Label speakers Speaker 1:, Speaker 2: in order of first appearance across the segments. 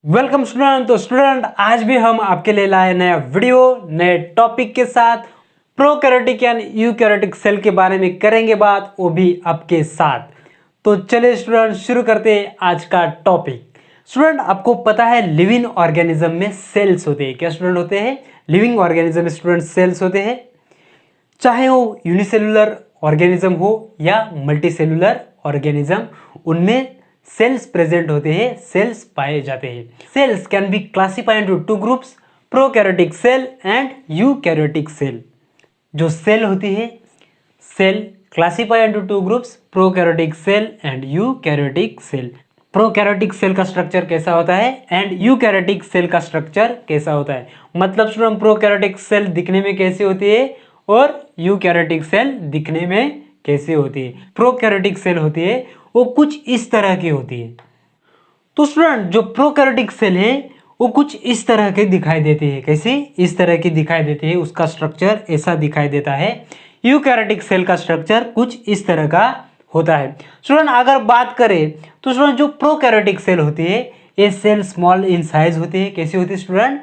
Speaker 1: Welcome student. तो student आज भी हम आपके लिए लाए नया वीडियो नए टॉपिक के साथ प्रोकैरियोटिक यानी यूकैरियोटिक सेल के बारे में करेंगे बात, वो भी आपके साथ। तो चलिए स्टूडेंट शुरू करते हैं आज का टॉपिक। स्टूडेंट आपको पता है लिविंग ऑर्गेनिज्म में सेल्स होते हैं। क्या स्टूडेंट होते हैं? लिविंग ऑर्गेनिज्म में स्टूडेंट सेल्स होते हैं, चाहे वो यूनिसेलुलर ऑर्गेनिज्म हो या मल्टीसेलुलर ऑर्गेनिज्म, उनमें सेल्स प्रेजेंट होते हैं, सेल्स पाए जाते हैं। Cells can be classified into two groups, prokaryotic cell and eukaryotic cell. जो सेल होती है, cell classified into two groups, prokaryotic cell and eukaryotic cell. Prokaryotic cell का स्ट्रक्चर कैसा होता है एंड यूकैरियोटिक सेल का स्ट्रक्चर कैसा होता है। मतलब स्टूडेंट प्रोकैरियोटिक सेल दिखने में कैसी होती है और यूकैरियोटिक सेल दिखने में कैसे होती है। प्रोकैरियोटिक सेल होती है वो कुछ इस तरह की होती है। तो स्टूडेंट जो प्रोकैरियोटिक सेल है वो कुछ इस तरह के दिखाई देती है। कैसे? इस तरह की दिखाई देती है, उसका स्ट्रक्चर ऐसा दिखाई देता है। यूकैरियोटिक सेल का स्ट्रक्चर कुछ इस तरह का होता है। स्टूडेंट अगर बात करें तो स्टूडेंट जो प्रोकैरियोटिक सेल होती है ये सेल स्मॉल इन साइज होती है। कैसी होती है स्टूडेंट?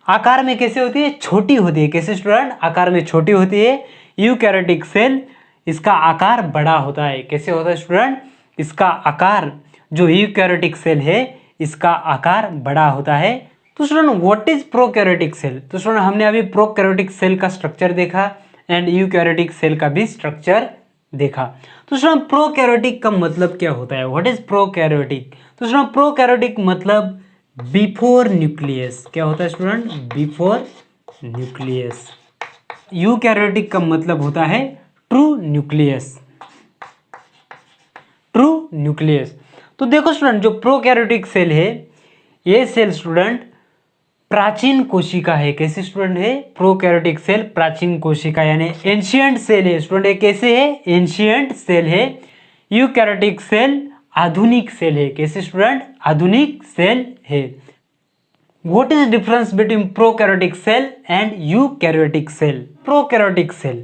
Speaker 1: आकार में कैसे होती है? छोटी होती है। कैसे स्टूडेंट? आकार में छोटी होती है। यूकैरियोटिक सेल इसका आकार बड़ा होता है। कैसे होता है स्टूडेंट? इसका आकार, जो यूकैरियोटिक सेल है इसका आकार बड़ा होता है। तो student what is prokaryotic cell? तो स्टूडेंट हमने अभी प्रोकैरियोटिक सेल का स्ट्रक्चर देखा एंड यूकैरियोटिक सेल का भी स्ट्रक्चर देखा। तो स्टूडेंट प्रोकैरियोटिक का मतलब क्या होता है? What is prokaryotic? तो स्टूडेंट प्रोकैरियोटिक मतलब बिफोर न्यूक्लियस। क्या होता है स्टूडेंट? Before nucleus. यूकैरियोटिक का मतलब होता है ट्रू न्यूक्लियस। True nucleus. तो देखो स्टूडेंट जो प्रोकैरियोटिक सेल है ये सेल स्टूडेंट प्राचीन कोशिका है। कैसे स्टूडेंट है? प्रोकैरियोटिक सेल प्राचीन कोशिका यानी एंशिएंट सेल है। स्टूडेंट ये कैसे है? एंशिएंट सेल है। यूकैरियोटिक सेल आधुनिक सेल है। कैसे स्टूडेंट? आधुनिक सेल है। What is difference between prokaryotic cell and eukaryotic cell? Prokaryotic cell,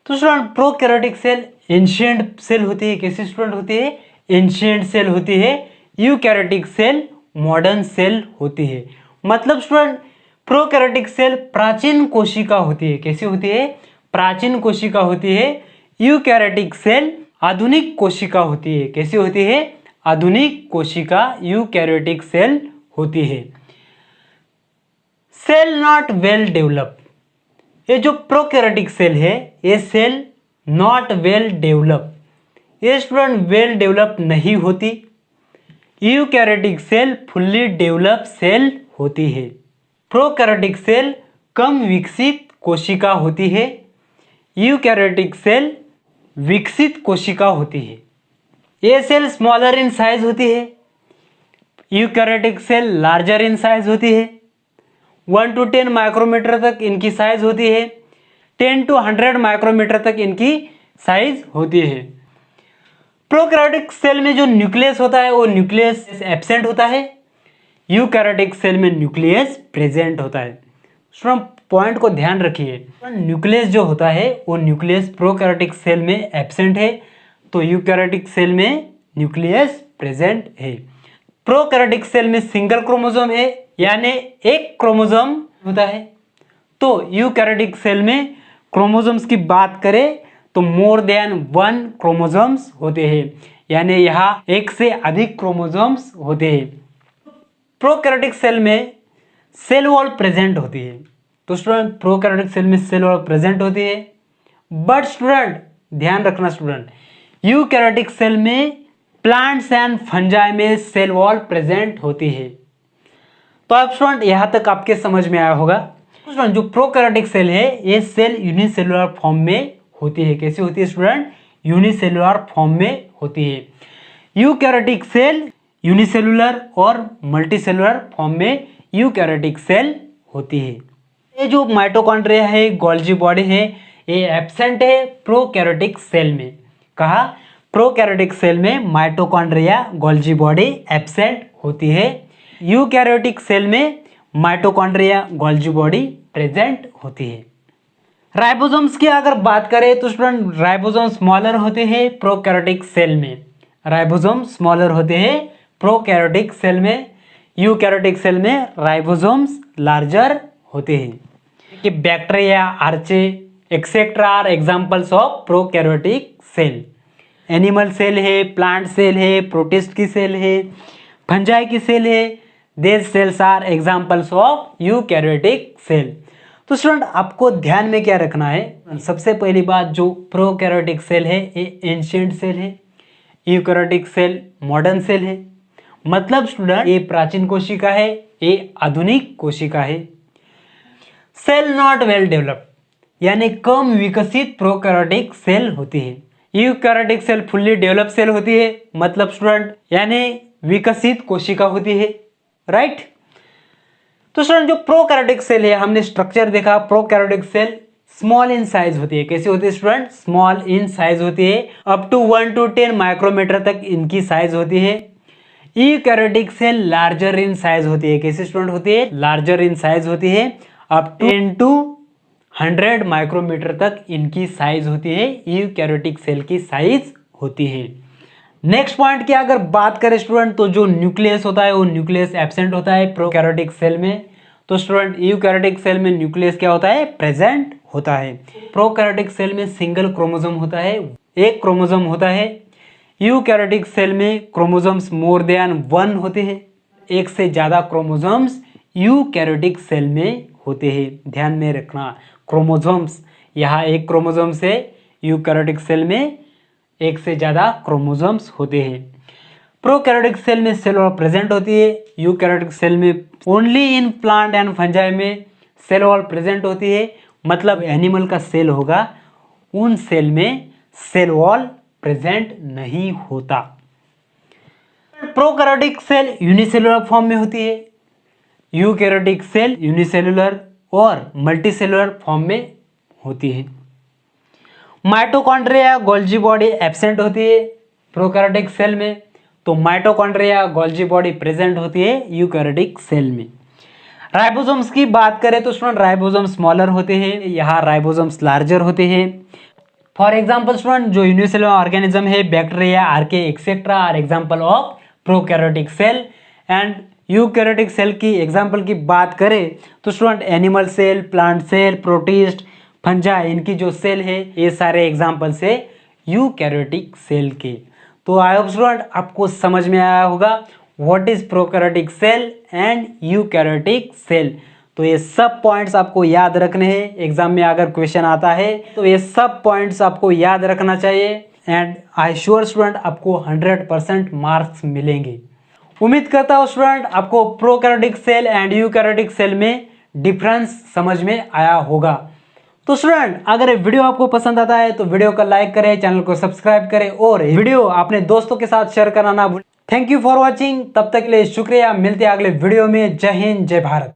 Speaker 1: तो student prokaryotic cell ancient cell होती है। कैसी स्टूडेंट होती है? एंशिएंट सेल होती है। यूकैरियोटिक सेल मॉडर्न सेल होती है। मतलब स्टूडेंट प्रोकैरियोटिक सेल प्राचीन कोशिका होती है। कैसी होती है? प्राचीन कोशिका होती है। यूकैरियोटिक सेल आधुनिक कोशिका होती है। कैसी होती है? आधुनिक कोशिका यूकैरियोटिक सेल होती है। सेल नॉट वेल डेवलप, ये जो प्रोकैरियोटिक सेल है ये सेल नॉट वेल डेवलप, ये स्टूडेंट वेल डेवलप नहीं होती। Eukaryotic cell fully develop cell होती है। प्रोकैरियोटिक सेल कम विकसित कोशिका होती है। यूकैरियोटिक सेल विकसित कोशिका होती है। ये सेल स्मॉलर इन साइज होती है। Eukaryotic cell larger in size होती है। 1 to 10 माइक्रोमीटर तक इनकी साइज होती है। 10 to 100 माइक्रोमीटर तक इनकी साइज होती है। प्रोकैरियोटिक सेल में जो न्यूक्लियस होता है वो न्यूक्लियस एब्सेंट होता है। यूकैरियोटिक सेल में न्यूक्लियस प्रेजेंट होता है। स्टूडेंट पॉइंट को ध्यान रखिए, न्यूक्लियस जो होता है वो न्यूक्लियस प्रोकैरियोटिक सेल में एब्सेंट है, तो यूकैरियोटिक सेल में न्यूक्लियस प्रेजेंट है। प्रोकैरियोटिक सेल में सिंगल क्रोमोसोम है यानी एक क्रोमोसोम होता है। तो यूकैरियोटिक सेल में क्रोमोसोम्स की बात करें तो मोर देन 1 क्रोमोसोम्स होते हैं, यानी यहाँ एक से अधिक क्रोमोसोम्स होते हैं। प्रोकैरियोटिक सेल में सेल वॉल प्रेजेंट होती है। तो स्टूडेंट प्रोकैरियोटिक सेल में सेल वॉल प्रेजेंट होती है, बट स्टूडेंट ध्यान रखना स्टूडेंट यूकैरियोटिक सेल में प्लांट्स एंड फंजाई में सेल वॉल प्रेजेंट होती है। तो अब स्टूडेंट यहाँ तक आपके समझ में आया होगा। स्टूडेंट जो प्रोकैरियोटिक सेल है ये सेल यूनिसेलुलर फॉर्म में होती है। कैसी होती है स्टूडेंट? यूनिसेलुलर फॉर्म में होती है। यूकैरियोटिक सेल यूनिसेलुलर और मल्टीसेलुलर फॉर्म में यूकैरियोटिक सेल होती है। ये जो माइटोकॉन्ड्रिया है, गोल्जी बॉडी है, ये एब्सेंट है प्रोकैरियोटिक सेल में। कहा? प्रोकैरियोटिक सेल में माइटोकॉन्ड्रिया गोल्जी बॉडी एब्सेंट होती है। यूकैरियोटिक सेल में माइटोकॉन्ड्रिया गोल्जी बॉडी प्रेजेंट होती है। राइबोसोम्स की अगर बात करें तो स्टूडेंट राइबोसोम स्मॉलर होते हैं प्रोकैरियोटिक सेल में। राइबोसोम स्मॉलर होते हैं प्रोकैरियोटिक सेल में, यूकैरियोटिक सेल में राइबोसोम्स लार्जर होते हैं। कि bacteria, archaea etcetera are examples of prokaryotic cell. Animal cell है, प्लांट सेल है, प्रोटिस्ट की सेल है, फंजाई की सेल है, these cells are examples of eukaryotic cell. तो स्टूडेंट आपको ध्यान में क्या रखना है, सबसे पहली बात जो प्रोकैरियोटिक सेल है ये एंशिएंट सेल है, यूकैरियोटिक सेल मॉडर्न सेल है। मतलब स्टूडेंट ये प्राचीन कोशिका है, ये आधुनिक कोशिका है। सेल नॉट वेल डेवलप्ड यानी कम विकसित प्रोकैरियोटिक सेल होती है। Eukaryotic cell fully develop cell होती है, मतलब स्टूडेंट यानी विकसित कोशिका होती है, राइट। तो स्टूडेंट जो प्रोकैरियोटिक सेल है हमने स्ट्रक्चर देखा, prokaryotic cell small in size होती है। कैसी होती है स्टूडेंट? स्मॉल इन साइज होती है, अप टू 1 to 10 माइक्रोमीटर तक इनकी साइज होती है। Eukaryotic cell larger in size होती है। कैसी स्टूडेंट होती है? लार्जर इन साइज होती है, अप टू 10 to 100 माइक्रोमीटर तक इनकी साइज होती है, यूकैरियोटिक सेल की साइज होती है। नेक्स्ट पॉइंट की अगर बात करें स्टूडेंट तो जो न्यूक्लियस होता है वो न्यूक्लियस एब्सेंट होता है प्रोकैरियोटिक सेल में। तो स्टूडेंट यूकैरियोटिक सेल में न्यूक्लियस क्या होता है? प्रेजेंट होता है। प्रोकैरियोटिक सेल में सिंगल क्रोमोसोम होता है, एक क्रोमोसोम होता है। यूकैरियोटिक सेल में क्रोमोसोम्स मोर देन 1 होते हैं, एक से ज्यादा क्रोमोसोम्स यूकैरियोटिक सेल में होते हैं। ध्यान में रखना क्रोमोसोम्स, यहाँ एक क्रोमोसोम से यूकैरियोटिक सेल में एक से ज्यादा क्रोमोसोम्स होते हैं। प्रोकैरियोटिक सेल में सेल वॉल प्रेजेंट होती है, यूकैरियोटिक सेल में only in plant and fungi में सेल वॉल प्रेजेंट होती है। मतलब एनिमल का सेल होगा उन सेल में सेल वॉल प्रेजेंट नहीं होता। प्रोकैरियोटिक सेल यूनिसेलुलर फॉर्म में होती है, यूकैरियोटिक सेल यूनिसेलुलर और मल्टीसेलुलर फॉर्म में होती है। माइटोकॉन्ड्रिया गोल्जी बॉडी एब्सेंट होती है प्रोकैरियोटिक सेल में, तो माइटोकॉन्ड्रिया गोल्जी बॉडी प्रेजेंट होती है यूकैरियोटिक सेल में। राइबोसोम्स की बात करें तो स्टूडेंट राइबोसोम स्मॉलर होते हैं, यहाँ राइबोसोम्स लार्जर होते हैं। फॉर एग्जांपल स्टूडेंट जो यूनिसेलुलर ऑर्गेनिज्म है bacteria, archaea etcetera are example of prokaryotic cell. And eukaryotic cell की एग्जांपल की बात करें तो student animal cell, plant cell, protist, fungi, इनकी जो सेल है ये सारे एग्जांपल्स है यूकैरियोटिक सेल के। तो आई होप स्टूडेंट आपको समझ में आया होगा what is prokaryotic cell and eukaryotic cell. तो ये सब पॉइंट्स आपको याद रखने हैं, एग्जाम में अगर क्वेश्चन आता है तो ये सब पॉइंट्स आपको याद रखना चाहिए एंड आई श्योर स्टूडेंट आपको 100% मार्क्स मिलेंगे। उम्मीद करता हूँ स्टूडेंट आपको prokaryotic cell and eukaryotic cell में डिफरेंस समझ में आया होगा। तो स्टूडेंट अगर ये वीडियो आपको पसंद आता है तो वीडियो को लाइक करें, चैनल को सब्सक्राइब करें और वीडियो अपने दोस्तों के साथ शेयर करना ना भूलें। थैंक यू फॉर वॉचिंग, तब तक के लिए शुक्रिया, मिलते हैं अगले वीडियो में। जय हिंद, जय भारत।